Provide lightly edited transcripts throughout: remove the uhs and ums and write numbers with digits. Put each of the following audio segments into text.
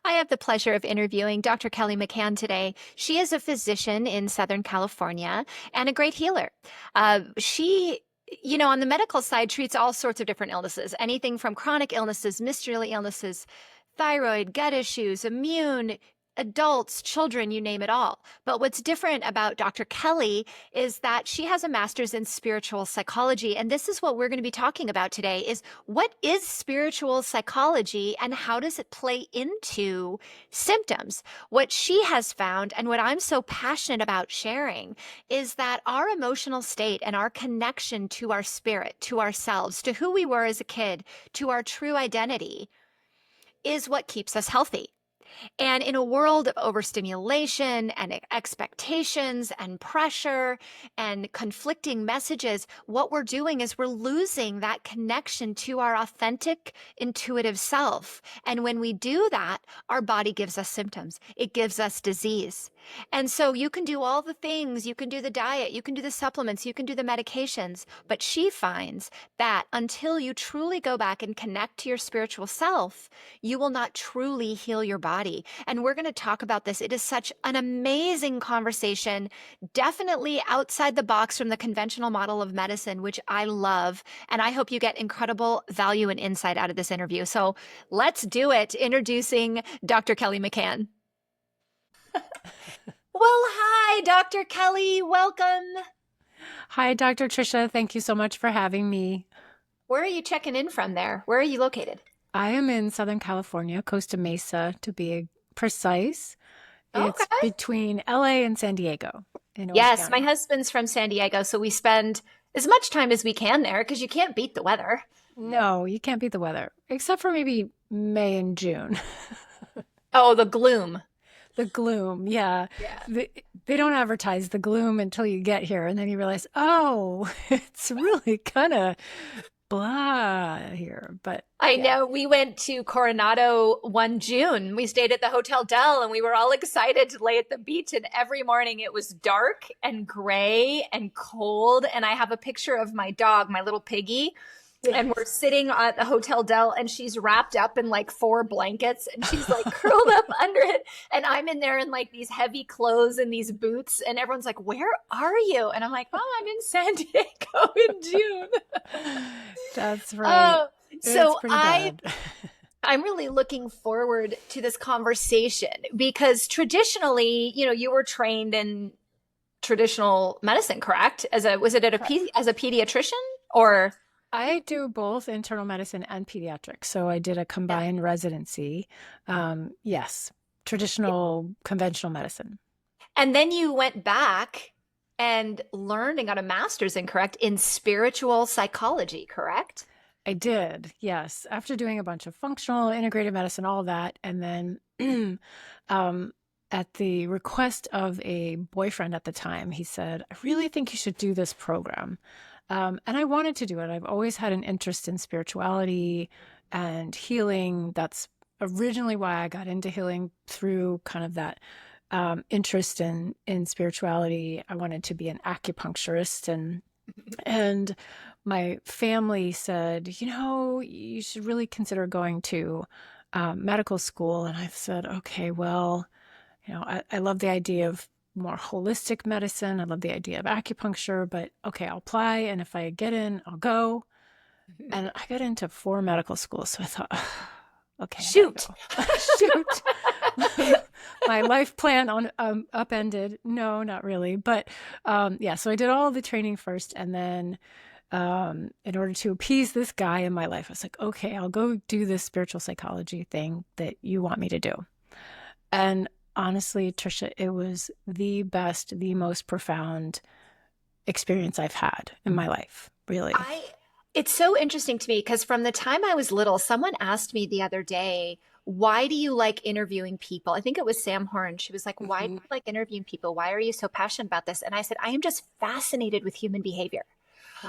I have the pleasure of interviewing Dr. Kelly McCann today. She is a physician in Southern California and a great healer. On the medical side, treats all sorts of different illnesses, anything from chronic illnesses, mystery illnesses, thyroid, gut issues, immune, adults, children, you name it all. But what's different about Dr. Kelly is that she has a master's in spiritual psychology. And this is what we're going to be talking about today is what is spiritual psychology and how does it play into symptoms? What she has found and what I'm so passionate about sharing is that our emotional state and our connection to our spirit, to ourselves, to who we were as a kid, to our true identity is what keeps us healthy. And in a world of overstimulation and expectations and pressure and conflicting messages, what we're doing is we're losing that connection to our authentic, intuitive self. And when we do that, our body gives us symptoms. It gives us disease. And so you can do all the things, you can do the diet, you can do the supplements, you can do the medications, but she finds that until you truly go back and connect to your spiritual self, you will not truly heal your body. And we're going to talk about this. It is such an amazing conversation, definitely outside the box from the conventional model of medicine, which I love. And I hope you get incredible value and insight out of this interview. So let's do it. Introducing Dr. Kelly McCann. Well, hi, Dr. Kelly. Welcome. Hi, Dr. Tricia. Thank you so much for having me. Where are you checking in from there? Where are you located? I am in Southern California, Costa Mesa to be precise. It's Okay. between LA and San Diego in Orange Yes, my County. husband's from San Diego, so we spend as much time as we can there because you can't beat the weather. No, you can't beat the weather, except for maybe May and June. Oh, the gloom. The gloom, yeah. Yeah. They don't advertise the gloom until you get here, and then you realize, oh, it's really kind of blah here. But I yeah. know we went to Coronado one June. We stayed at the Hotel Del and we were all excited to lay at the beach. And every morning it was dark and gray and cold. And I have a picture of my dog, my little piggy. And we're sitting at the Hotel Del and she's wrapped up in like 4 blankets and she's like curled up under it. And I'm in there in like these heavy clothes and these boots. And everyone's like, where are you? And I'm like, oh, I'm in San Diego in June. That's right. Oh, It's so pretty bad. I'm really looking forward to this conversation because traditionally, you were trained in traditional medicine, correct? Was it Correct. as a pediatrician or? I do both internal medicine and pediatrics. So I did a Yeah. combined residency. Yes, traditional conventional medicine. And then you went back and learned and got a master's in spiritual psychology, correct? I did, yes, after doing a bunch of functional, integrative medicine, all that. And then at the request of a boyfriend at the time, he said, I really think you should do this program. And I wanted to do it. I've always had an interest in spirituality and healing. That's originally why I got into healing through kind of that interest in spirituality. I wanted to be an acupuncturist, and my family said, you should really consider going to medical school. And I said, okay, well, I love the idea of more holistic medicine. I love the idea of acupuncture, but okay, I'll apply. And if I get in, I'll go. And I got into 4 medical schools. So I thought, "Ugh, okay, I Shoot. gotta go." Shoot. My life plan on upended. No, not really. But yeah, so I did all the training first. And then in order to appease this guy in my life, I was like, okay, I'll go do this spiritual psychology thing that you want me to do. And honestly, Tricia, it was the best, the most profound experience I've had in my life, really. It's so interesting to me because from the time I was little, someone asked me the other day, why do you like interviewing people? I think it was Sam Horn. She was like, why do Mhm. you like interviewing people? Why are you so passionate about this? And I said, I am just fascinated with human behavior.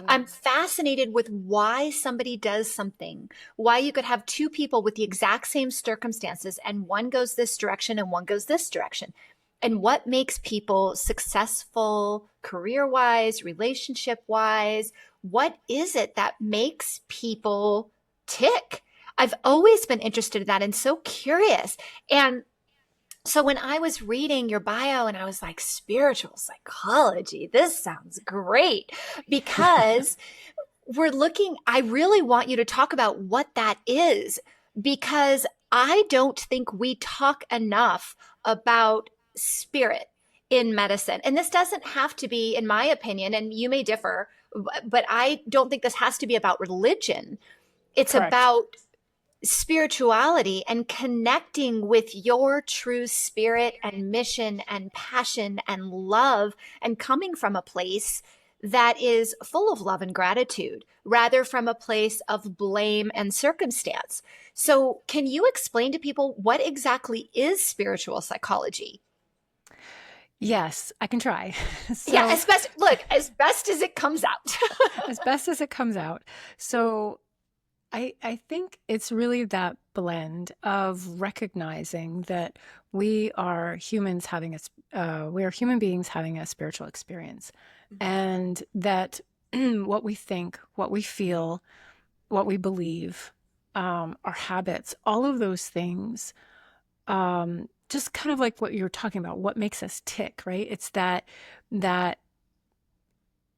I'm fascinated with why somebody does something, why you could have 2 people with the exact same circumstances and one goes this direction and one goes this direction. And what makes people successful career-wise, relationship-wise? What is it that makes people tick? I've always been interested in that and so curious. And so when I was reading your bio and I was like, spiritual psychology, this sounds great because I really want you to talk about what that is because I don't think we talk enough about spirit in medicine. And this doesn't have to be, in my opinion, and you may differ, but I don't think this has to be about religion. It's Correct. about spirituality and connecting with your true spirit and mission and passion and love and coming from a place that is full of love and gratitude rather from a place of blame and circumstance. So, can you explain to people what exactly is spiritual psychology? Yes, I can try. Yeah, So, as best as it comes out. as best as it comes out. So, I think it's really that blend of recognizing that we are humans having we are human beings having a spiritual experience, and that what we think, what we feel, what we believe, our habits, all of those things, just kind of like what you're talking about, what makes us tick, right? It's that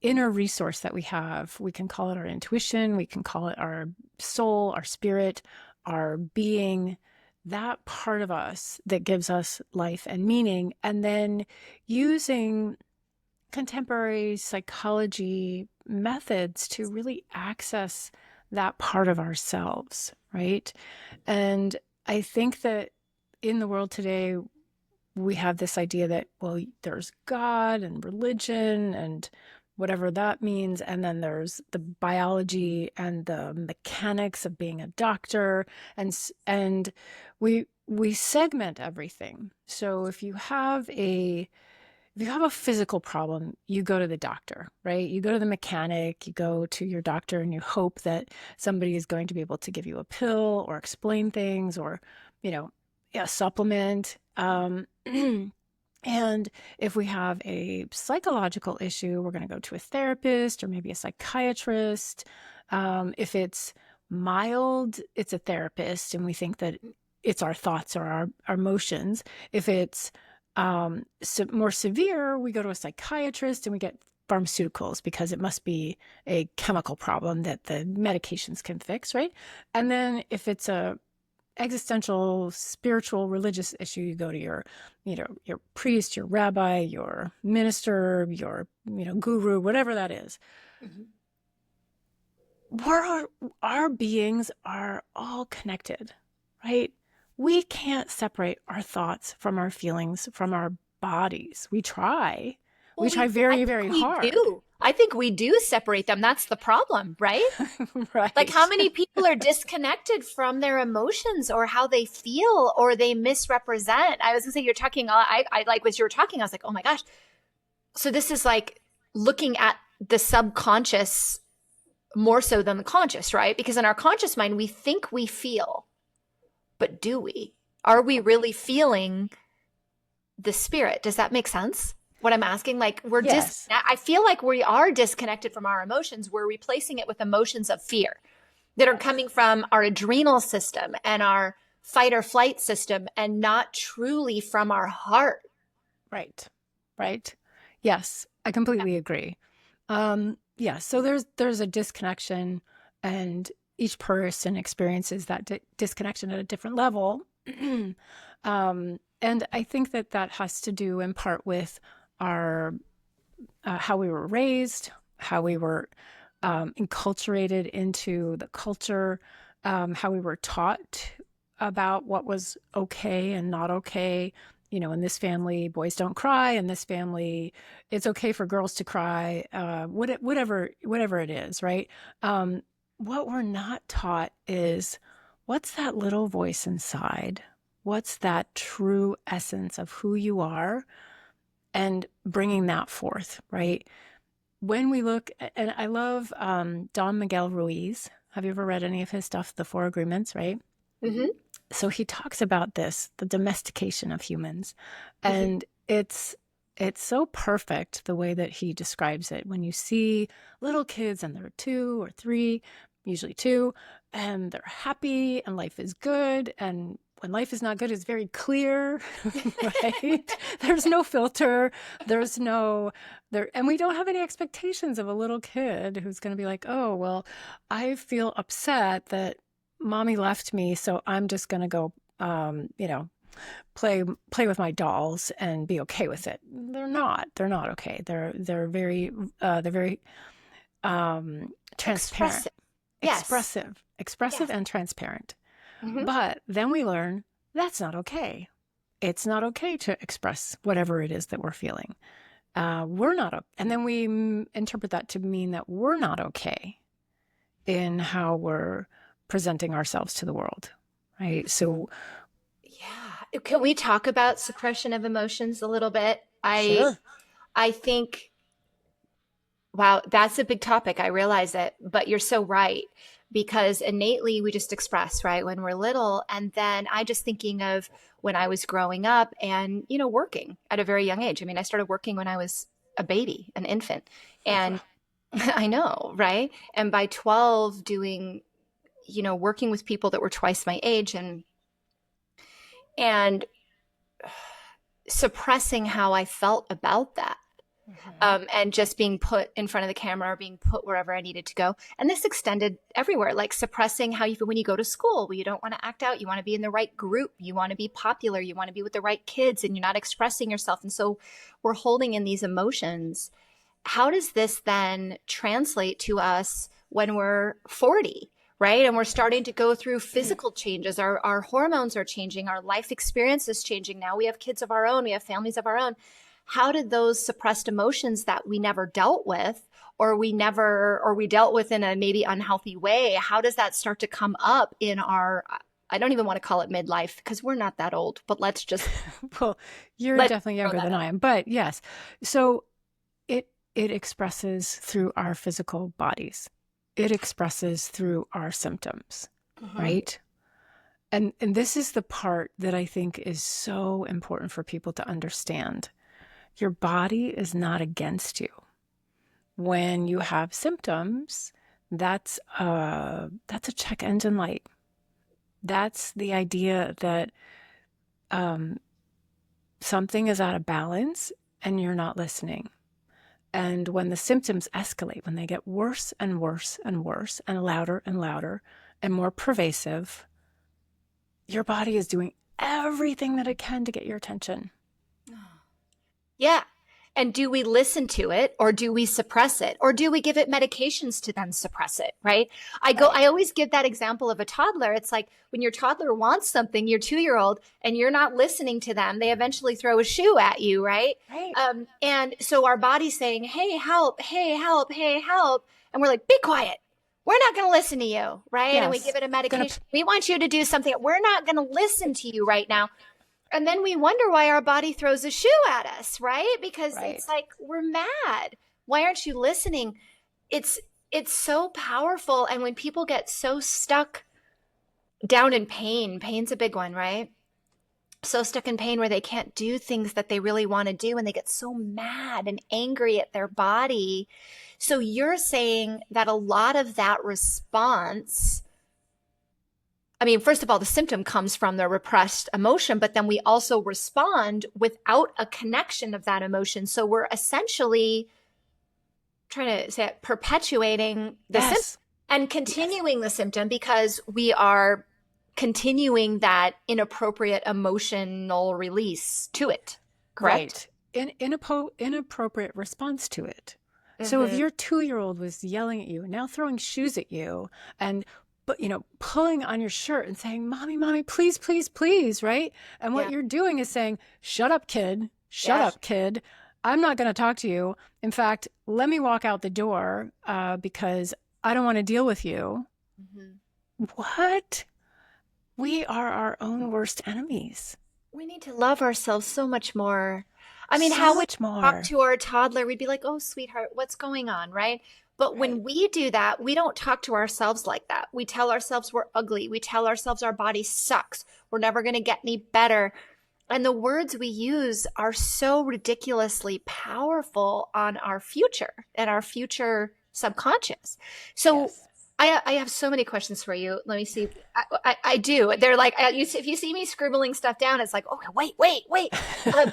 inner resource that we have. We can call it our intuition, we can call it our soul, our spirit, our being, that part of us that gives us life and meaning. And then using contemporary psychology methods to really access that part of ourselves, right? And I think that in the world today, we have this idea that, well, there's God and religion and whatever that means. And then there's the biology and the mechanics of being a doctor. And we segment everything. So if you have a physical problem, you go to the doctor, right? You go to the mechanic, you go to your doctor and you hope that somebody is going to be able to give you a pill or explain things or, a supplement. And if we have a psychological issue, we're going to go to a therapist or maybe a psychiatrist. If it's mild, it's a therapist, and we think that it's our thoughts or our emotions. If it's more severe, we go to a psychiatrist and we get pharmaceuticals because it must be a chemical problem that the medications can fix, right? And then if it's a existential, spiritual, religious issue, you go to your priest, your rabbi, your minister, your, guru, whatever that is. Mm-hmm. Our beings are all connected, right? We can't separate our thoughts from our feelings, from our bodies. We try. Well, We try I very, think very we hard. do. I think we do separate them. That's the problem, right? Like, how Right. many people are disconnected from their emotions or how they feel or they misrepresent? I was gonna say, you're talking, I like what you were talking. I was like, oh my gosh. So this is like looking at the subconscious more so than the conscious, right? Because in our conscious mind, we think we feel, but do we? Are we really feeling the spirit? Does that make sense? What I'm asking, like Yes. I feel like we are disconnected from our emotions. We're replacing it with emotions of fear that are coming from our adrenal system and our fight or flight system and not truly from our heart. Right. Right. Yes, I completely agree. Yeah, so there's a disconnection, and each person experiences that disconnection at a different level. And I think that has to do in part with our how we were raised, how we were enculturated into the culture, how we were taught about what was okay and not okay. In this family, boys don't cry. In this family, it's okay for girls to cry. Whatever it is, right? What we're not taught is what's that little voice inside? What's that true essence of who you are? And bringing that forth, right? When we look, and I love Don Miguel Ruiz. Have you ever read any of his stuff, The Four Agreements, right? Mm-hmm. So he talks about this, the domestication of humans. Mm-hmm. And it's so perfect the way that he describes it. When you see little kids and they're 2 or 3, usually 2, and they're happy and life is good. And when life is not good, it's very clear, right? There's no filter. There's no there, and we don't have any expectations of a little kid who's going to be like, oh, well, I feel upset that mommy left me, so I'm just going to go, you know, play with my dolls and be okay with it. They're not. They're not okay. They're very transparent, Expressive. Yes. expressive Yes. and transparent. Hmm. But then we learn that's not okay. It's not okay to express whatever it is that we're feeling. We're not, and then we interpret that to mean that we're not okay in how we're presenting ourselves to the world, right? So, Yeah. Can we talk about suppression of emotions a little bit? sure. I think, wow, that's a big topic. I realize it, but you're so right because innately we just express, right, when we're little. And then I just thinking of when I was growing up and, working at a very young age. I mean, I started working when I was a baby, an infant. And I know, right? And by 12 doing, working with people that were twice my age and suppressing how I felt about that. And just being put in front of the camera or being put wherever I needed to go. And this extended everywhere, like suppressing how you feel when you go to school, where you don't want to act out. You want to be in the right group. You want to be popular. You want to be with the right kids and you're not expressing yourself. And so we're holding in these emotions. How does this then translate to us when we're 40? Right. And we're starting to go through physical changes. Our hormones are changing. Our life experience is changing. Now we have kids of our own. We have families of our own. How did those suppressed emotions that we never dealt with or we dealt with in a maybe unhealthy way, how does that start to come up in our, I don't even want to call it midlife because we're not that old, but Well, you're definitely younger than I am, but yes. So it expresses through our physical bodies. It expresses through our symptoms, right? And this is the part that I think is so important for people to understand. Your body is not against you. When you have symptoms, that's a check engine light. That's the idea that something is out of balance and you're not listening. And when the symptoms escalate, when they get worse and worse and worse and louder and more pervasive, your body is doing everything that it can to get your attention. Yeah. And do we listen to it or do we suppress it or do we give it medications to then suppress it? Right. I always give that example of a toddler. It's like when your toddler wants something, your 2-year-old, and you're not listening to them, they eventually throw a shoe at you. Right. Right. And so our body's saying, hey, help, hey, help, hey, help. And we're like, be quiet. We're not going to listen to you. Right. Yes. And we give it a medication. We want you to do something. We're not going to listen to you right now. And then we wonder why our body throws a shoe at us, right? Because it's like, we're mad. Why aren't you listening? It's so powerful. And when people get so stuck down in pain's a big one, right? So stuck in pain where they can't do things that they really want to do and they get so mad and angry at their body. So you're saying that a lot of that response, I mean, first of all, the symptom comes from the repressed emotion, but then we also respond without a connection of that emotion. So we're essentially trying to say it, perpetuating the symptom and continuing the symptom because we are continuing that inappropriate emotional release to it. Correct? Right. Inappropriate response to it. So if your 2-year-old was yelling at you, now throwing shoes at you and pulling on your shirt and saying, mommy, please, please, please, right? And what you're doing is saying, shut up, kid. Shut up, kid. I'm not going to talk to you. In fact, let me walk out the door because I don't want to deal with you. What? We are our own worst enemies. We need to love ourselves so much more. I mean, how would we talk to our toddler? We'd be like, oh, sweetheart, what's going on, right? But when we do that, we don't talk to ourselves like that. We tell ourselves we're ugly. We tell ourselves our body sucks. We're never going to get any better. And the words we use are so ridiculously powerful on our future and our future subconscious. So I have so many questions for you. Let me see. I do. They're like, if you see me scribbling stuff down, it's like, okay, wait. Um,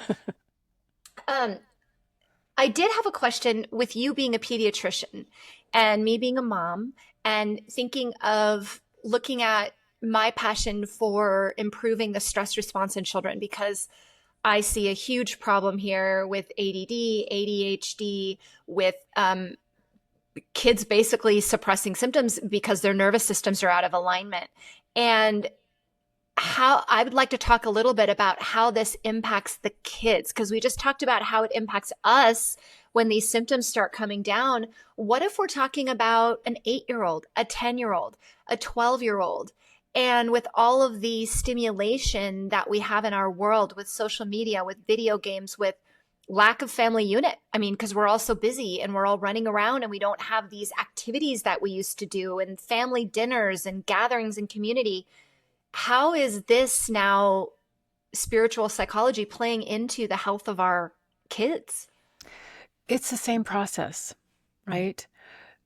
um, I did have a question with you being a pediatrician and me being a mom and thinking of looking at my passion for improving the stress response in children because I see a huge problem here with ADD, ADHD, with kids basically suppressing symptoms because their nervous systems are out of alignment. And how I would like to talk a little bit about how this impacts the kids, because we just talked about how it impacts us when these symptoms start coming down. What if we're talking about an 8-year-old, a 10-year-old, a 12-year-old? And with all of the stimulation that we have in our world with social media, with video games, with lack of family unit. I mean, because we're all so busy and we're all running around and we don't have these activities that we used to do and family dinners and gatherings and community. How is this now spiritual psychology playing into the health of our kids? It's the same process, right?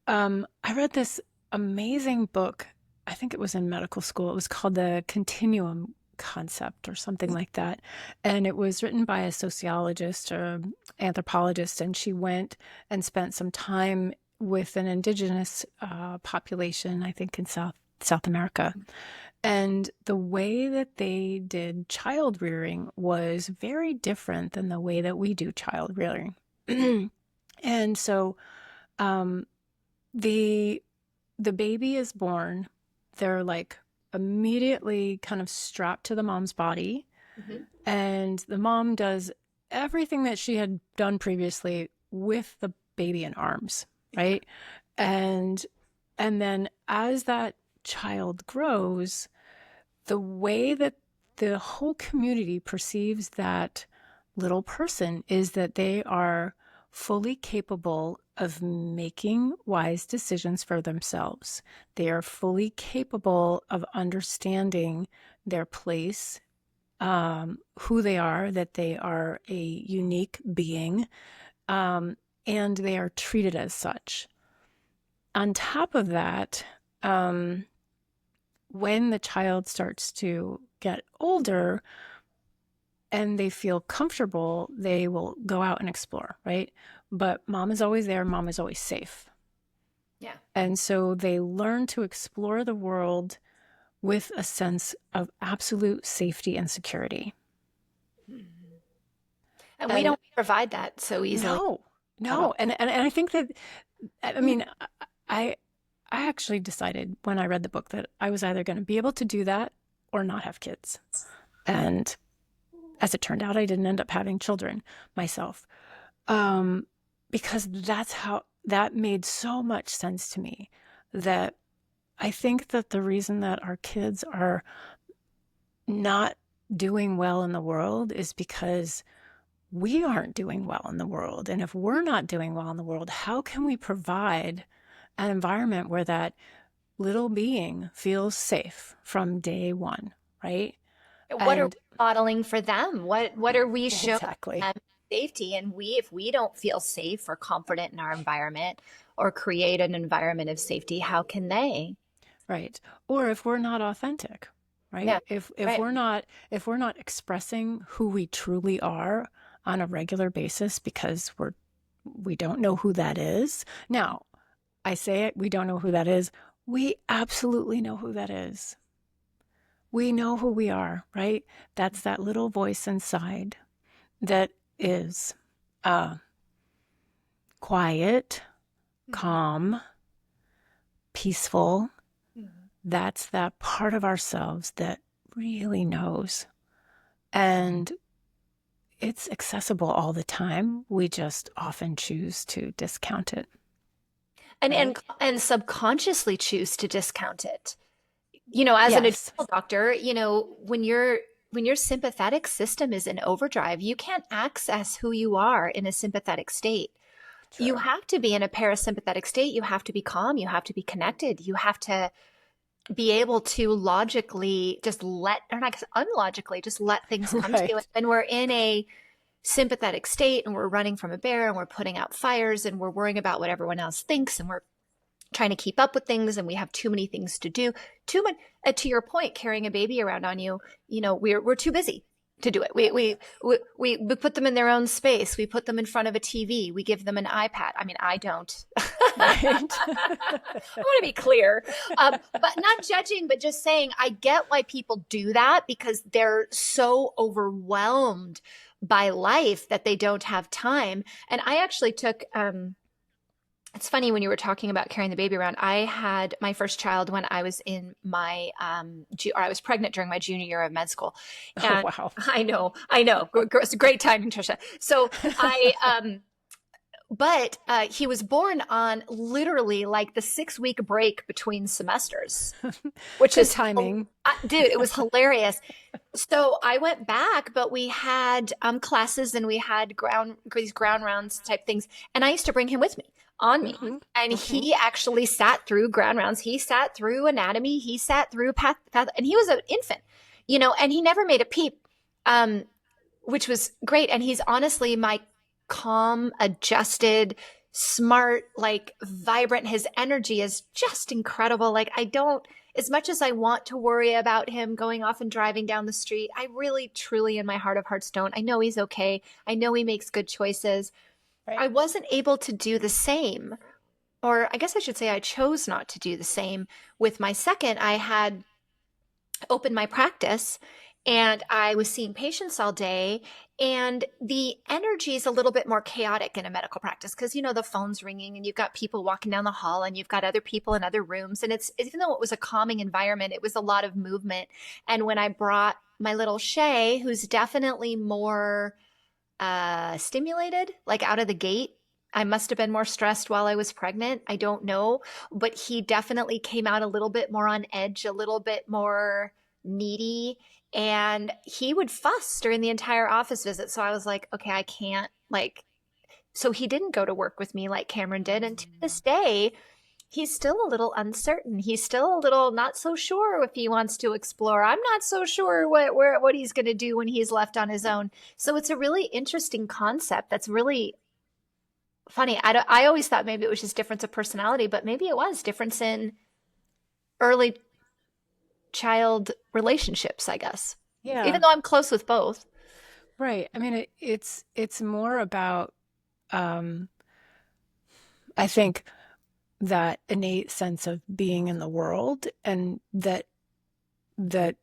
I read this amazing book. I think it was in medical school. It was called The Continuum Concept or something like that. And it was written by a sociologist or anthropologist. And she went and spent some time with an indigenous population, I think in South America. And the way that they did child rearing was very different than the way that we do child rearing. And so the baby is born, they're like immediately kind of strapped to the mom's body, and the mom does everything that she had done previously with the baby in arms, right? And then as that child grows, the way that the whole community perceives that little person is that they are fully capable of making wise decisions for themselves. They are fully capable of understanding their place, who they are, that they are a unique being, and they are treated as such. On top of that, when the child starts to get older and they feel comfortable, they will go out and explore, right? But mom is always there, mom is always safe. Yeah. And so they learn to explore the world with a sense of absolute safety and security. And we don't provide that so easily. No. And I think that, I mean, I actually decided when I read the book that I was either going to be able to do that or not have kids. And as it turned out, I didn't end up having children myself, because that made so much sense to me, that I think that the reason that our kids are not doing well in the world is because we aren't doing well in the world. And if we're not doing well in the world, how can we provide an environment where that little being feels safe from day one, right? What are we modeling for them? What are we showing Exactly. them safety? And if we don't feel safe or confident in our environment or create an environment of safety, how can they? Right. Or if we're not authentic, right? Yeah, If right. we're not expressing who we truly are on a regular basis because we don't know who that is. Now, I say it, we don't know who that is. We absolutely know who that is. We know who we are, right? That's that little voice inside that is quiet, calm, peaceful. That's that part of ourselves that really knows. And it's accessible all the time. We just often choose to discount it. And subconsciously choose to discount it. As an Yes. adult doctor, when your sympathetic system is in overdrive, you can't access who you are in a sympathetic state. True. You have to be in a parasympathetic state. You have to be calm. You have to be connected. You have to be able to logically unlogically just let things come to you. And we're in a sympathetic state and we're running from a bear and we're putting out fires and we're worrying about what everyone else thinks and we're trying to keep up with things and we have too many things to do. Too much, to your point, carrying a baby around on you, we're too busy to do it. We put them in their own space. We put them in front of a TV. We give them an iPad. I mean, I don't. Right. I want to be clear, but not judging, but just saying I get why people do that because they're so overwhelmed by life that they don't have time. And I actually took, it's funny when you were talking about carrying the baby around. I had my first child when I was in my, or I was pregnant during my junior year of med school. And Oh, wow. I know. It's a great timing, Tricia. So but he was born on literally like the 6-week break between semesters, which Good is timing. Dude, it was hilarious. So I went back, but we had classes and we had these ground rounds type things. And I used to bring him with me on me. Mhm. And Mhm. he actually sat through ground rounds. He sat through anatomy. He sat through path, and he was an infant, and he never made a peep, which was great. And he's honestly my calm, adjusted, smart, like vibrant. His energy is just incredible. Like as much as I want to worry about him going off and driving down the street, I really, truly, in my heart of hearts, don't. I know he's okay. I know he makes good choices. Right. I wasn't able to do the same, or I guess I should say I chose not to do the same with my second. I had opened my practice and I was seeing patients all day, and the energy is a little bit more chaotic in a medical practice because, the phone's ringing and you've got people walking down the hall and you've got other people in other rooms. And it's, even though it was a calming environment, it was a lot of movement. And when I brought my little Shay, who's definitely more stimulated, like out of the gate, I must have been more stressed while I was pregnant. I don't know, but he definitely came out a little bit more on edge, a little bit more needy, and he would fuss during the entire office visit. So I was like, okay, I can't so he didn't go to work with me like Cameron did. And to this day, he's still a little uncertain. He's still a little not so sure if he wants to explore. I'm not so sure what he's going to do when he's left on his own. So it's a really interesting concept. That's really funny. I always thought maybe it was just difference of personality, but maybe it was difference in early child relationships, I guess. Yeah. Even though I'm close with both. Right. I mean, it's more about, I think, that innate sense of being in the world, and that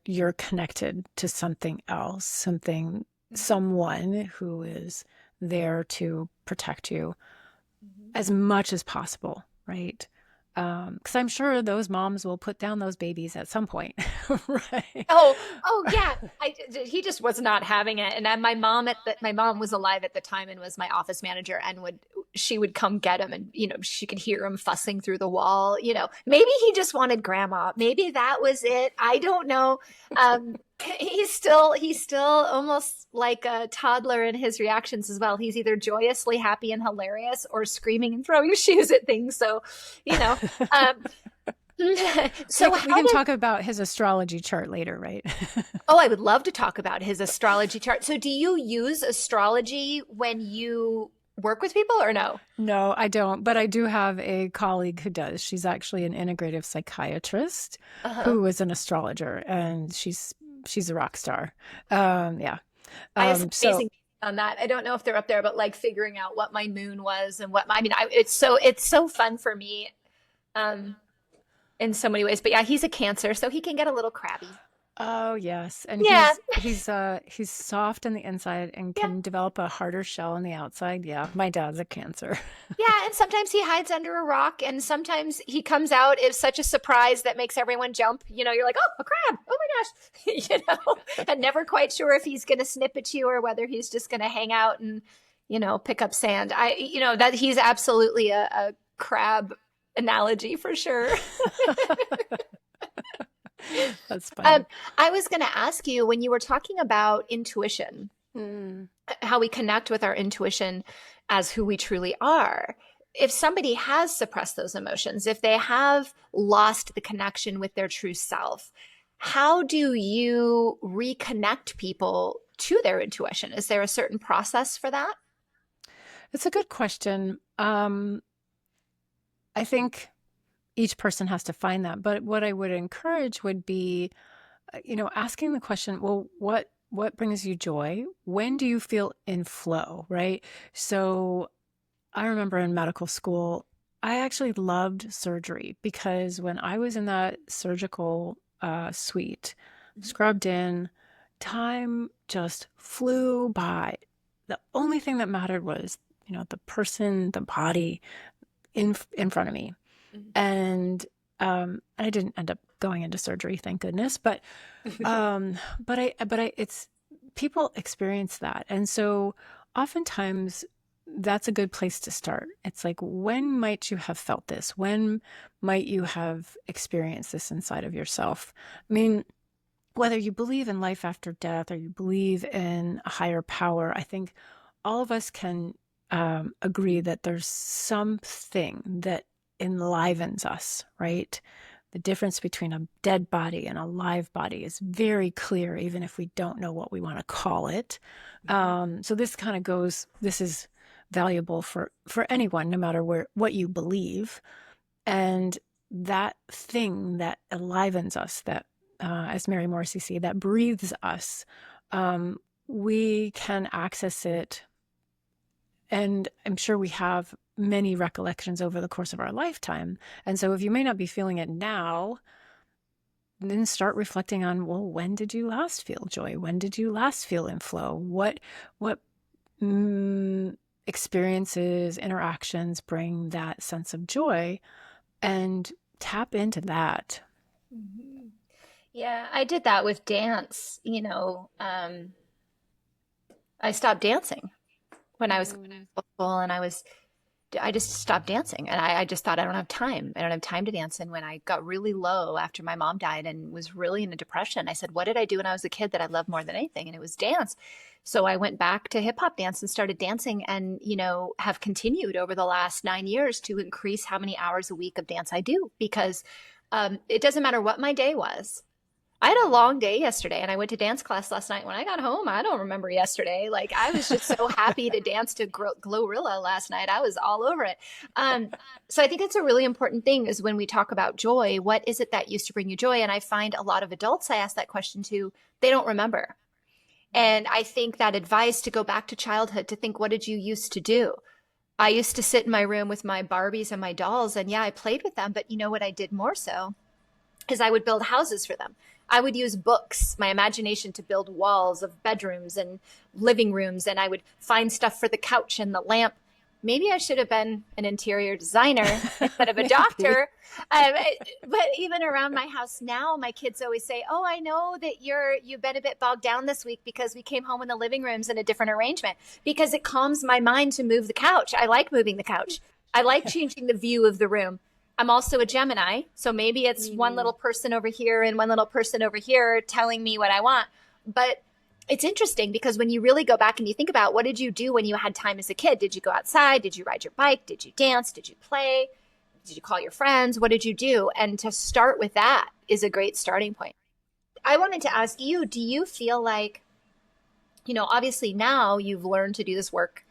you're connected to something else, someone who is there to protect you as much as possible, right? Because I'm sure those moms will put down those babies at some point, right? Oh yeah. He just was not having it. And then my mom was alive at the time and was my office manager, and she would come get him, and she could hear him fussing through the wall. Maybe he just wanted grandma. Maybe that was it. I don't know. He's still almost like a toddler in his reactions as well. He's either joyously happy and hilarious or screaming and throwing shoes at things. So, so we can talk about his astrology chart later, right? Oh, I would love to talk about his astrology chart. So do you use astrology when you work with people or no? No, I don't. But I do have a colleague who does. She's actually an integrative psychiatrist who is an astrologer, and she's a rock star. Yeah. I have some amazing on that. I don't know if they're up there, but like figuring out what my moon was and it's so fun for me. In so many ways. But yeah, he's a Cancer, so he can get a little crabby. Oh, yes. And Yeah. he's soft on the inside and can develop a harder shell on the outside. Yeah, my dad's a Cancer. Yeah, and sometimes he hides under a rock, and sometimes he comes out as such a surprise that makes everyone jump. You're like, oh, a crab. Oh my gosh. And never quite sure if he's going to snip at you or whether he's just going to hang out and, pick up sand. That he's absolutely a crab analogy for sure. That's fun. I was going to ask you, when you were talking about intuition, how we connect with our intuition as who we truly are. If somebody has suppressed those emotions, if they have lost the connection with their true self, how do you reconnect people to their intuition? Is there a certain process for that? It's a good question. I think each person has to find that. But what I would encourage would be, asking the question, well, what brings you joy? When do you feel in flow, right? So I remember in medical school, I actually loved surgery because when I was in that surgical suite, scrubbed in, time just flew by. The only thing that mattered was, the person, the body in front of me. And I didn't end up going into surgery, thank goodness. It's people experience that, and so oftentimes that's a good place to start. It's like, when might you have felt this? When might you have experienced this inside of yourself? I mean, whether you believe in life after death or you believe in a higher power, I think all of us can agree that there's something that enlivens us, right? The difference between a dead body and a live body is very clear, even if we don't know what we want to call it. So this kind of this is valuable for anyone, no matter what you believe. And that thing that enlivens us, that, as Mary Morrissey said, that breathes us, we can access it. And I'm sure we have many recollections over the course of our lifetime. And so if you may not be feeling it now, then start reflecting on, well, when did you last feel joy? When did you last feel in flow? What experiences, interactions bring that sense of joy? And tap into that. Yeah, I did that with dance. I stopped dancing when I was in school, and I just stopped dancing, and I just thought, I don't have time. I don't have time to dance. And when I got really low after my mom died and was really in a depression, I said, what did I do when I was a kid that I loved more than anything? And it was dance. So I went back to hip hop dance and started dancing, and, have continued over the last 9 years to increase how many hours a week of dance I do, because it doesn't matter what my day was. I had a long day yesterday, and I went to dance class last night. When I got home, I don't remember yesterday. Like, I was just so happy to dance to Glorilla last night. I was all over it. So I think it's a really important thing, is when we talk about joy, what is it that used to bring you joy? And I find a lot of adults I ask that question to, they don't remember. And I think that advice to go back to childhood, to think, what did you used to do? I used to sit in my room with my Barbies and my dolls, and yeah, I played with them. But you know what I did more so is I would build houses for them. I would use books, my imagination, to build walls of bedrooms and living rooms, and I would find stuff for the couch and the lamp. Maybe I should have been an interior designer instead of a doctor. But even around my house now, my kids always say, oh, I know that you've been a bit bogged down this week because we came home and the living room's in a different arrangement, because it calms my mind to move the couch. I like moving the couch. I like changing the view of the room. I'm also a Gemini, so maybe it's one little person over here and one little person over here telling me what I want. But it's interesting, because when you really go back and you think about, what did you do when you had time as a kid? Did you go outside? Did you ride your bike? Did you dance? Did you play? Did you call your friends? What did you do? And to start with that is a great starting point. I wanted to ask you, do you feel like, obviously now you've learned to do this work,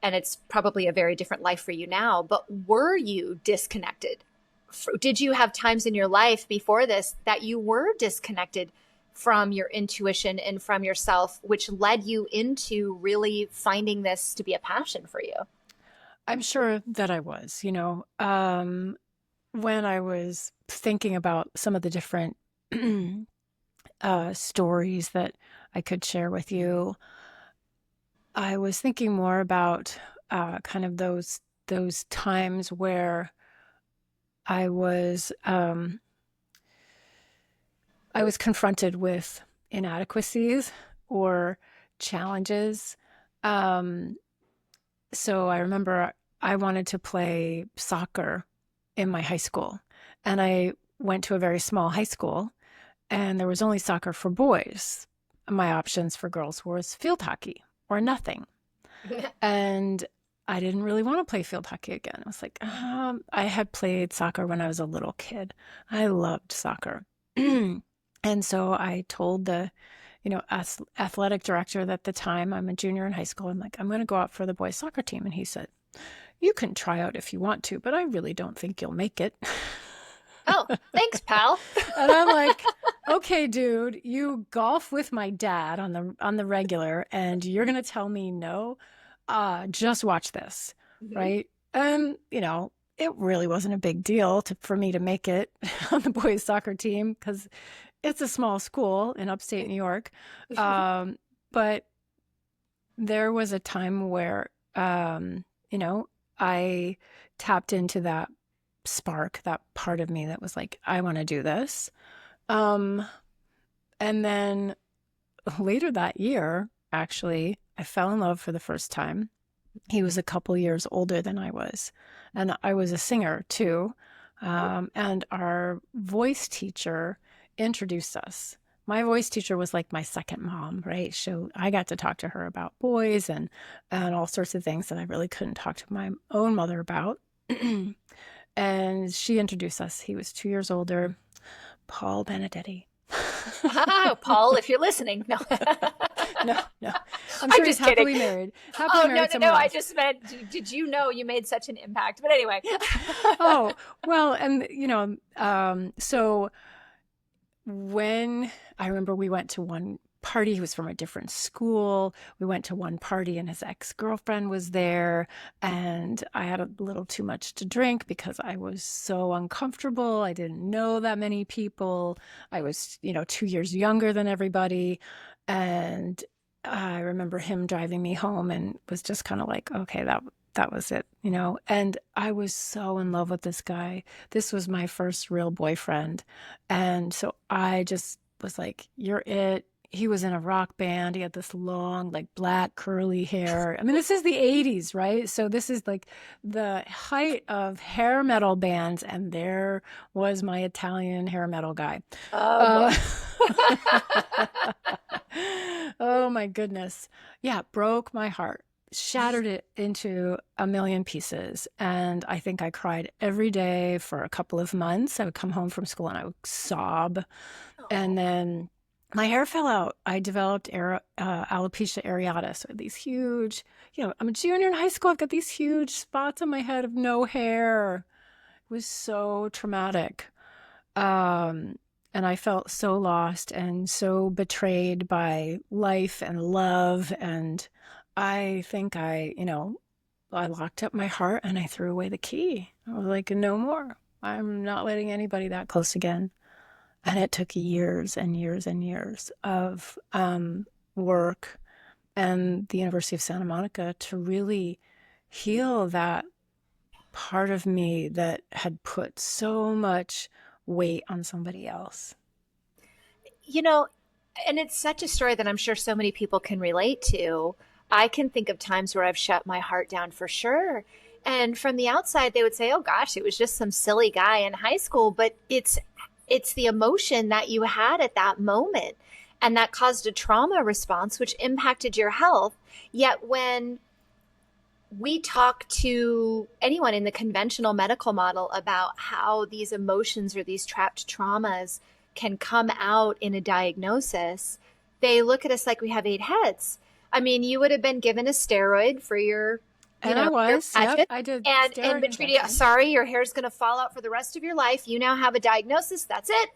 and it's probably a very different life for you now, but were you disconnected? Did you have times in your life before this that you were disconnected from your intuition and from yourself, which led you into really finding this to be a passion for you? I'm sure that I was, when I was thinking about some of the different stories that I could share with you, I was thinking more about kind of those times where I was confronted with inadequacies or challenges. So I remember I wanted to play soccer in my high school, and I went to a very small high school, and there was only soccer for boys. My options for girls was field hockey or nothing. And I didn't really want to play field hockey again. I was like, I had played soccer when I was a little kid. I loved soccer. And so I told the, athletic director at the time, I'm a junior in high school, I'm like, I'm going to go out for the boys soccer team. And he said, you can try out if you want to, but I really don't think you'll make it. Oh, thanks, pal. And I'm like, okay, dude, you golf with my dad on the regular, and you're gonna tell me no? Just watch this, Mhm. right? And it really wasn't a big deal for me to make it on the boys' soccer team because it's a small school in upstate New York. But there was a time where, I tapped into that spark, that part of me that was like, I want to do this. Um, and then later that year, actually, I fell in love for the first time. He was a couple years older than I was, and I was a singer too. And our voice teacher introduced us. My voice teacher was like my second mom, right? So I got to talk to her about boys and all sorts of things that I really couldn't talk to my own mother about. And she introduced us. He was 2 years older, Paul Benedetti. Oh, Paul, if you're listening. No. No, no. I'm I'm sure he's just kidding. happily married. Oh, Happily no, married no, no. somewhere I else. just meant, did you know you made such an impact? But anyway. Oh, well, and so when I remember we went to one party, he was from a different school. We went to one party and his ex-girlfriend was there, and I had a little too much to drink because I was so uncomfortable. I didn't know that many people. I was, 2 years younger than everybody. And I remember him driving me home and was just kind of like, okay, that was it, and I was so in love with this guy. This was my first real boyfriend. And so I just was like, you're it. He was in a rock band. He had this long, like black curly hair. I mean, this is the 80s, right? So this is like the height of hair metal bands. And there was my Italian hair metal guy. Oh, Uh, boy. oh my goodness. Yeah, broke my heart, shattered it into a million pieces. And I think I cried every day for a couple of months. I would come home from school and I would sob. And then my hair fell out. I developed alopecia areata. So I had these huge, I'm a junior in high school. I've got these huge spots on my head of no hair. It was so traumatic. And I felt so lost and so betrayed by life and love. And I think I locked up my heart and I threw away the key. I was like, no more. I'm not letting anybody that close again. And it took years and years and years of work and the University of Santa Monica to really heal that part of me that had put so much weight on somebody else. You know, and it's such a story that I'm sure so many people can relate to. I can think of times where I've shut my heart down for sure. And from the outside, they would say, "Oh gosh, it was just some silly guy in high school." But it's the emotion that you had at that moment, and that caused a trauma response, which impacted your health. Yet when we talk to anyone in the conventional medical model about how these emotions or these trapped traumas can come out in a diagnosis, they look at us like we have eight heads. I mean, you would have been given a steroid for your, And I your was, pageant, I did and steroid been treated. injection. Sorry, your hair's going to fall out for the rest of your life. You now have a diagnosis. That's it.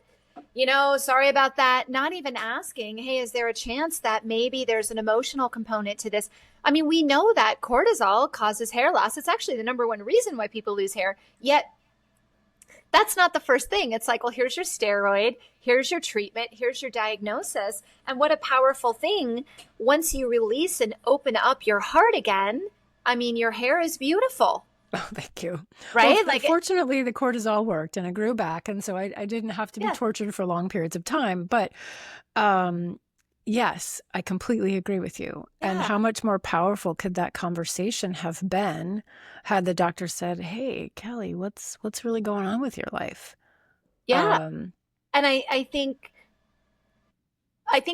Sorry about that. Not even asking, hey, is there a chance that maybe there's an emotional component to this? I mean, we know that cortisol causes hair loss. It's actually the number one reason why people lose hair. Yet that's not the first thing. It's like, well, here's your steroid, here's your treatment, here's your diagnosis. And what a powerful thing. Once you release and open up your heart again, I mean, your hair is beautiful. Oh, thank you. Right? Well, fortunately, the cortisol worked and it grew back. And so I didn't have to be Yeah. tortured for long periods of time. But yes, I completely agree with you. And Yeah. how much more powerful could that conversation have been had the doctor said, hey, Kelly, what's really going on with your life? Yeah. Um, And I think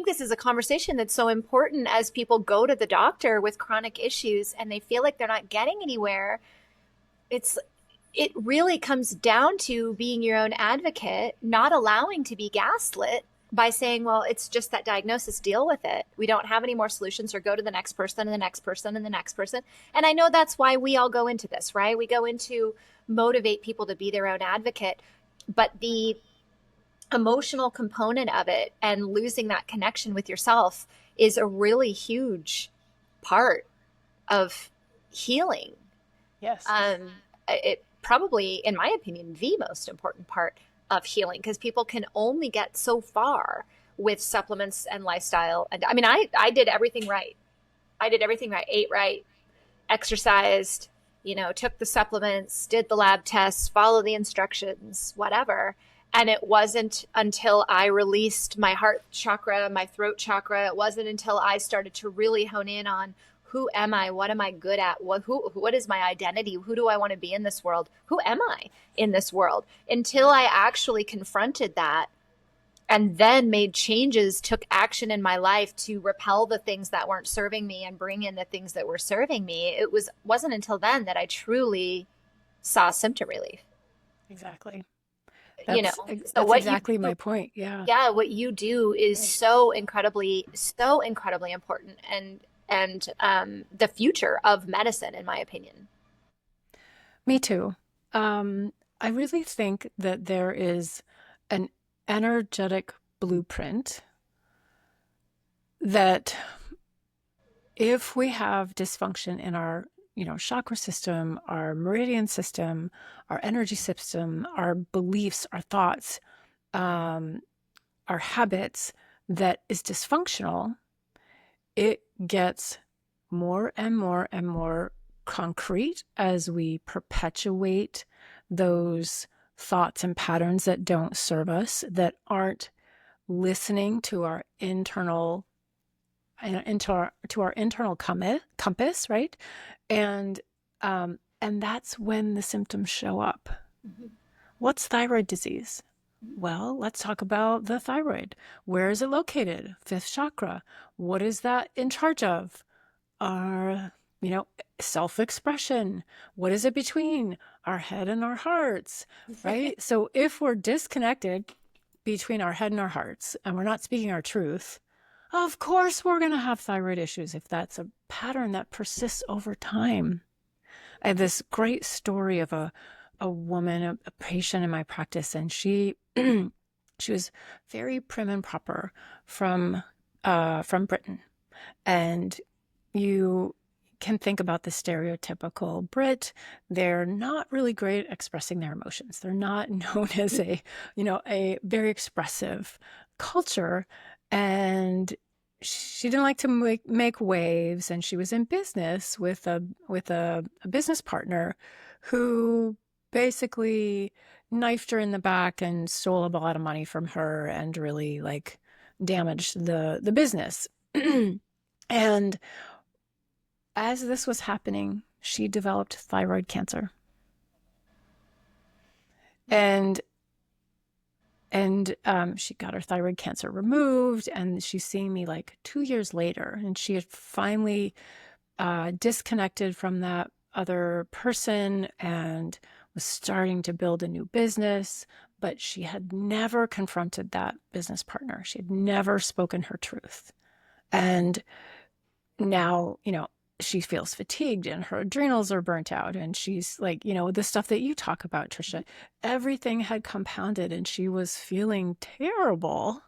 this is a conversation that's so important as people go to the doctor with chronic issues and they feel like they're not getting anywhere. It really comes down to being your own advocate, not allowing to be gaslit, by saying, well, it's just that diagnosis, deal with it. We don't have any more solutions, or go to the next person and the next person and the next person. And I know that's why we all go into this, right? We go into motivate people to be their own advocate, but the emotional component of it and losing that connection with yourself is a really huge part of healing. Yes. It probably, in my opinion, the most important part of healing, because people can only get so far with supplements and lifestyle. And I mean, I did everything right. I did everything right. Ate right, exercised, took the supplements, did the lab tests, followed the instructions, whatever. And it wasn't until I released my heart chakra, my throat chakra, it wasn't until I started to really hone in on, who am I? What am I good at? What is my identity? Who do I want to be in this world? Who am I in this world? Until I actually confronted that and then made changes, took action in my life to repel the things that weren't serving me and bring in the things that were serving me. Wasn't until then that I truly saw symptom relief. Exactly. So That's exactly my point. Yeah. Yeah, what you do is so incredibly important, and the future of medicine, in my opinion. Me too. I really think that there is an energetic blueprint that if we have dysfunction in our chakra system, our meridian system, our energy system, our beliefs, our thoughts, our habits, that is dysfunctional, it gets more and more and more concrete as we perpetuate those thoughts and patterns that don't serve us, that aren't listening to our internal compass, right? And that's when the symptoms show up. Mm-hmm. What's thyroid disease? Well, let's talk about the thyroid. Where is it located? Fifth chakra. What is that in charge of? Our, self-expression. What is it between our head and our hearts, right? So if we're disconnected between our head and our hearts, and we're not speaking our truth, of course we're going to have thyroid issues if that's a pattern that persists over time. I have this great story of a woman, a patient in my practice, and she she was very prim and proper from Britain. And you can think about the stereotypical Brit. They're not really great at expressing their emotions. They're not known as a very expressive culture. And she didn't like to make waves, and she was in business with a business partner who basically knifed her in the back and stole a lot of money from her and really damaged the business. And as this was happening, she developed thyroid cancer. And she got her thyroid cancer removed, and she's seeing me 2 years later, and she had finally disconnected from that other person and was starting to build a new business, but she had never confronted that business partner. She had never spoken her truth. And now, she feels fatigued and her adrenals are burnt out, and she's the stuff that you talk about, Tricia, everything had compounded and she was feeling terrible.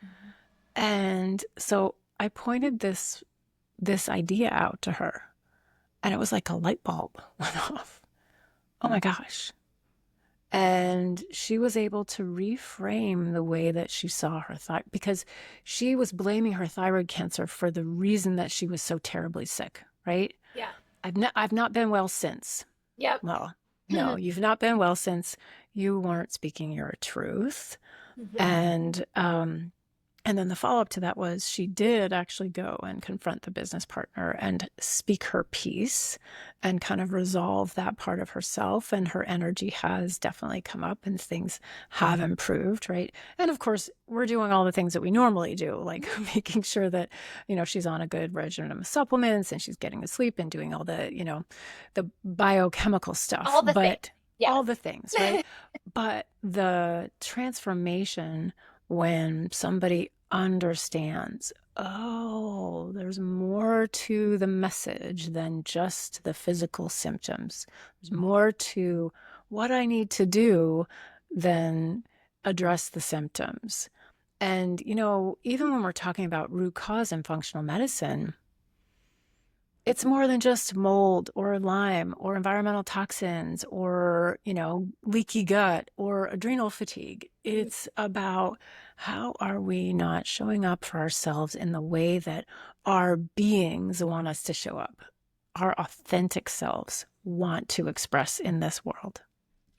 Mm-hmm. And so I pointed this idea out to her, and it was like a light bulb went off. Oh my gosh. And she was able to reframe the way that she saw her thyroid, because she was blaming her thyroid cancer for the reason that she was so terribly sick, right? Yeah. I've not been well since. Yep. Well, no, you've not been well since you weren't speaking your truth. Mm-hmm. And then the follow-up to that was she did actually go and confront the business partner and speak her piece and kind of resolve that part of herself. And her energy has definitely come up and things have improved, right? And of course, we're doing all the things that we normally do, like making sure that, she's on a good regimen of supplements and she's getting to sleep and doing all the, the biochemical stuff. All the things, right? But the transformation when somebody understands, oh, there's more to the message than just the physical symptoms. There's more to what I need to do than address the symptoms. And, even when we're talking about root cause in functional medicine, it's more than just mold or Lyme or environmental toxins or, leaky gut or adrenal fatigue. It's about how are we not showing up for ourselves in the way that our beings want us to show up, our authentic selves want to express in this world.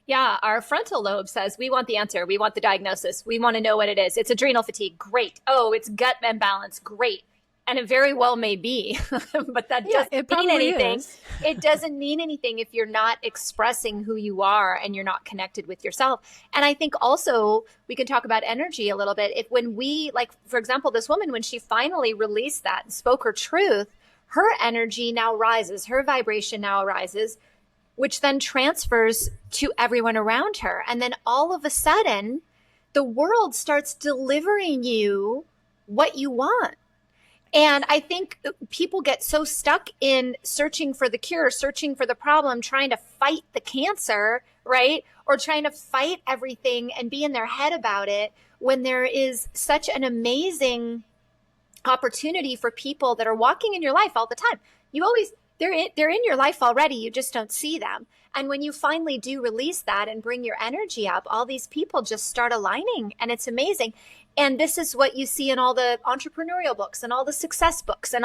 Yeah, our frontal lobe says we want the answer. We want the diagnosis. We want to know what it is. It's adrenal fatigue. Great. Oh, it's gut imbalance. Great. And it very well may be, but that doesn't mean anything. It doesn't mean anything if you're not expressing who you are and you're not connected with yourself. And I think also we can talk about energy a little bit. If when we, like, for example, this woman, when she finally released that and spoke her truth, her energy now rises, her vibration now rises, which then transfers to everyone around her. And then all of a sudden, the world starts delivering you what you want. And I think people get so stuck in searching for the cure, searching for the problem, trying to fight the cancer, right? Or trying to fight everything and be in their head about it, when there is such an amazing opportunity for people that are walking in your life all the time. They're in your life already. You just don't see them. And when you finally do release that and bring your energy up, all these people just start aligning, and it's amazing. And this is what you see in all the entrepreneurial books and all the success books and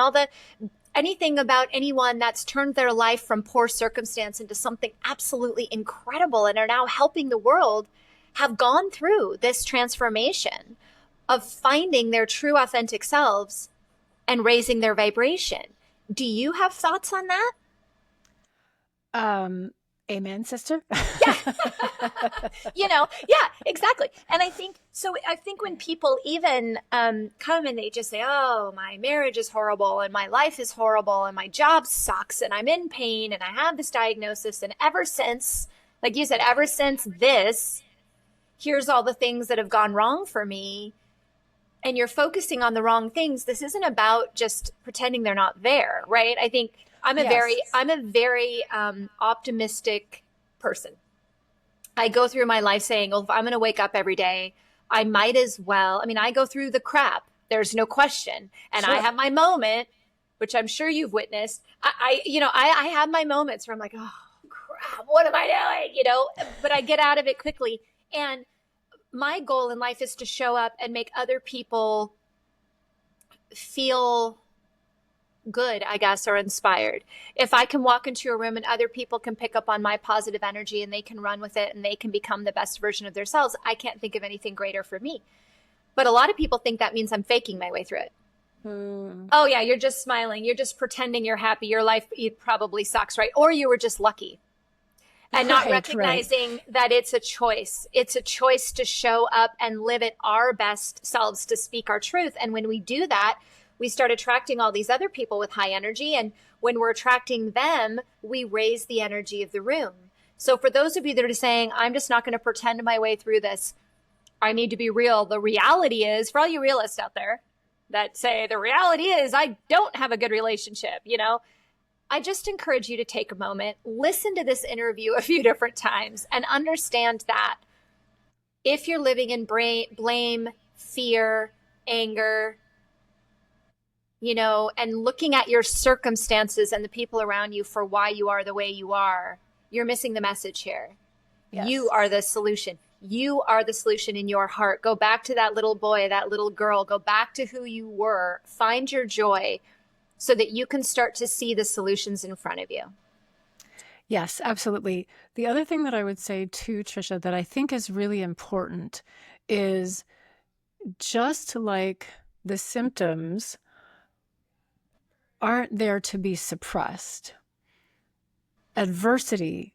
anything about anyone that's turned their life from poor circumstance into something absolutely incredible and are now helping the world, have gone through this transformation of finding their true authentic selves and raising their vibration. Do you have thoughts on that? Amen, sister. Yeah. Yeah, exactly. And I think when people even come and they just say, oh, my marriage is horrible and my life is horrible and my job sucks and I'm in pain and I have this diagnosis, and ever since, like you said, ever since this, here's all the things that have gone wrong for me. And you're focusing on the wrong things. This isn't about just pretending they're not there, right? I think I'm a very optimistic person. I go through my life saying, well, if I'm going to wake up every day, I might as well. I mean, I go through the crap. There's no question. And sure. I have my moment, which I'm sure you've witnessed. I have my moments where I'm like, oh, crap, what am I doing? But I get out of it quickly. And my goal in life is to show up and make other people feel good, I guess, or inspired. If I can walk into a room and other people can pick up on my positive energy and they can run with it and they can become the best version of themselves, I can't think of anything greater for me. But a lot of people think that means I'm faking my way through it. Oh yeah, you're just smiling. You're just pretending you're happy. Your life probably sucks, right? Or you were just lucky. And not recognizing that it's a choice. It's a choice to show up and live at our best selves, to speak our truth. And when we do that, we start attracting all these other people with high energy. And when we're attracting them, we raise the energy of the room. So for those of you that are saying, I'm just not going to pretend my way through this, I need to be real. The reality is, for all you realists out there that say the reality is I don't have a good relationship, I just encourage you to take a moment, listen to this interview a few different times, and understand that if you're living in blame, fear, anger, and looking at your circumstances and the people around you for why you are the way you are, you're missing the message here. Yes. You are the solution. You are the solution in your heart. Go back to that little boy, that little girl. Go back to who you were. Find your joy, so that you can start to see the solutions in front of you. Yes, absolutely. The other thing that I would say too, Tricia, that I think is really important is, just like the symptoms aren't there to be suppressed, adversity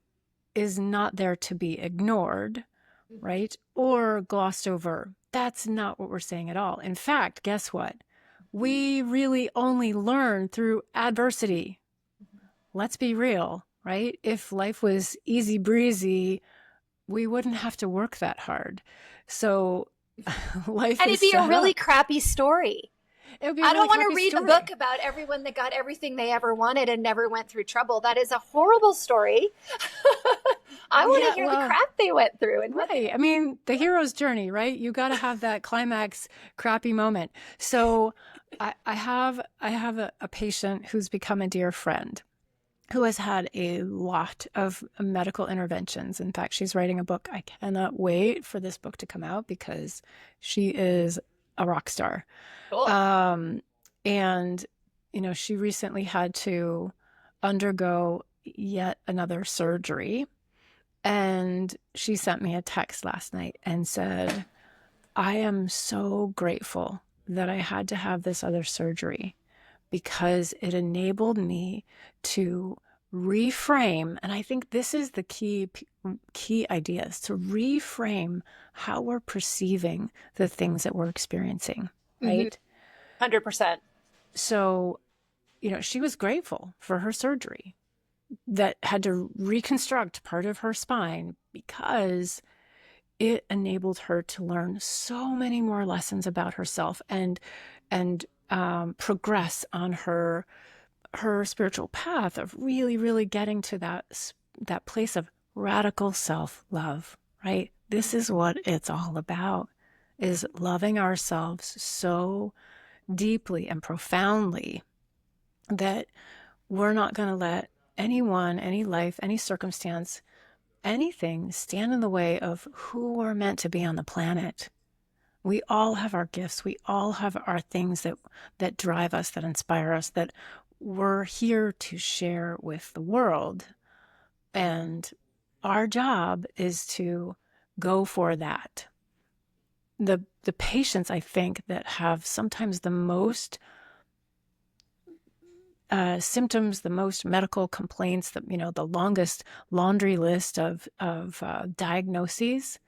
is not there to be ignored, right? Or glossed over. That's not what we're saying at all. In fact, guess what? We really only learn through adversity. Let's be real, right? If life was easy breezy, we wouldn't have to work that hard. So life And is it'd be a set really up. crappy story. It would be a I don't really want to crappy read a book story. about everyone that got everything they ever wanted and never went through trouble. That is a horrible story. I want to Yeah, hear the well, crap they went through and what. right. I mean, the hero's journey, right? You got to have that climax crappy moment. So I have a patient who's become a dear friend who has had a lot of medical interventions. In fact, she's writing a book. I cannot wait for this book to come out because she is a rock star. Cool. Um, and, she recently had to undergo yet another surgery. And she sent me a text last night and said, I am so grateful that I had to have this other surgery because it enabled me to reframe. And I think this is the key idea, is to reframe how we're perceiving the things that we're experiencing, Mm-hmm. right? 100%. So, she was grateful for her surgery that had to reconstruct part of her spine because it enabled her to learn so many more lessons about herself and progress on her spiritual path of really, really getting to that place of radical self-love, right? This is what it's all about, is loving ourselves so deeply and profoundly that we're not going to let anyone, any life, any circumstance, anything stand in the way of who we're meant to be on the planet. We all have our gifts. We all have our things that drive us, that inspire us, that we're here to share with the world. And our job is to go for that. The patients, I think, that have sometimes the most symptoms, the most medical complaints, the longest laundry list of diagnoses.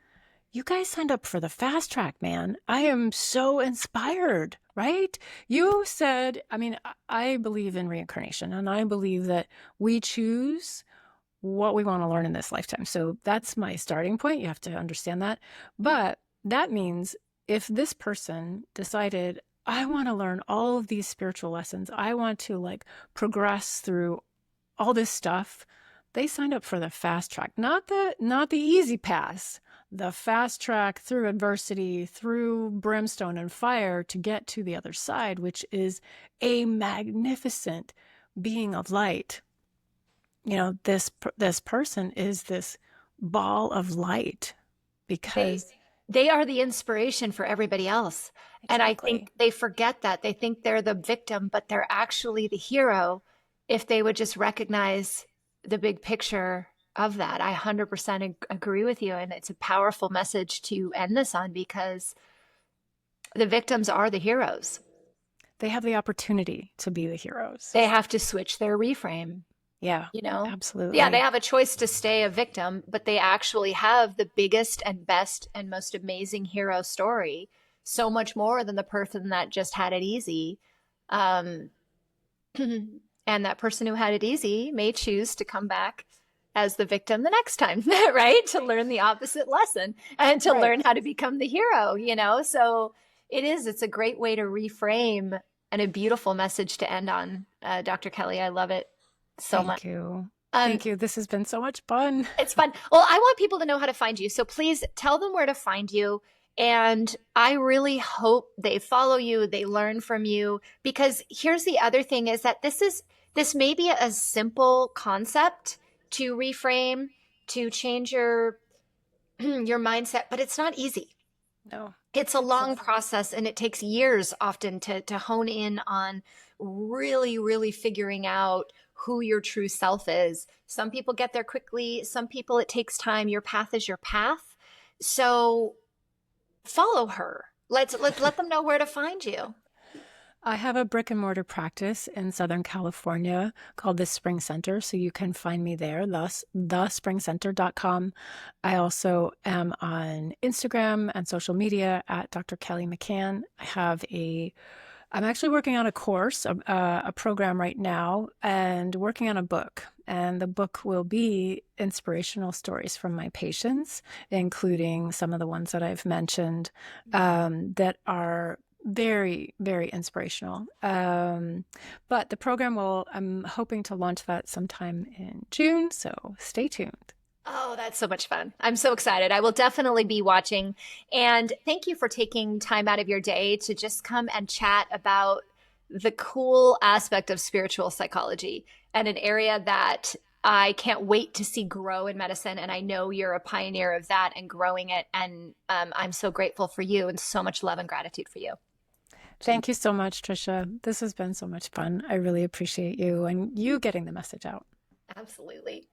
You guys signed up for the fast track, man. I am so inspired, right? You said, I mean, I believe in reincarnation, and I believe that we choose what we want to learn in this lifetime. So that's my starting point. You have to understand that. But that means if this person decided, I want to learn all of these spiritual lessons, I want to progress through all this stuff, they signed up for the fast track, not the easy pass, the fast track through adversity, through brimstone and fire to get to the other side, which is a magnificent being of light. This person is this ball of light They because they are the inspiration for everybody else. And I exactly. think they forget that. They think they're the victim, but they're actually the hero if they would just recognize the big picture of that. I 100% agree with you. And it's a powerful message to end this on because the victims are the heroes. They have the opportunity to be the heroes. They have to switch their reframe. Yeah, You know, yeah, they absolutely. have a choice to stay a victim, but they actually have the biggest and best and most amazing hero story, so much more than the person that just had it easy. Um, and that person who had it easy may choose to come back as the victim the next time, right? To learn the opposite lesson and to Right. learn how to become the hero, you know? So it's a great way to reframe and a beautiful message to end on. Dr. Kelly, I love it so much. Thank you. Um, Thank you. This has been so much fun. it's fun. Well, I want people to know how to find you. So please tell them where to find you. And I really hope they follow you, they learn from you, because here's the other thing is that this may be a simple concept to reframe, to change your your mindset, but it's not easy. No, It's a it's long not. process and it takes years often to hone in on really, really figuring out who your true self is. Some people get there quickly, some people it takes time. Your path is your path. So follow her. Let them know where to find you. I have a brick and mortar practice in Southern California called the Spring Center, so you can find me there, thus thespringcenter.com. I also am on Instagram and social media at Dr. Kelly McCann. I have a I'm actually working on a course, a program right now, and working on a book. And the book will be inspirational stories from my patients, including some of the ones that I've mentioned, that are very, very inspirational. But the program I'm hoping to launch that sometime in June, so stay tuned. Oh, that's so much fun. I'm so excited. I will definitely be watching. And thank you for taking time out of your day to just come and chat about the cool aspect of spiritual psychology and an area that I can't wait to see grow in medicine. And I know you're a pioneer of that and growing it. And I'm so grateful for you and so much love and gratitude for you. Thank you so much, Tricia. This has been so much fun. I really appreciate you and you getting the message out. Absolutely.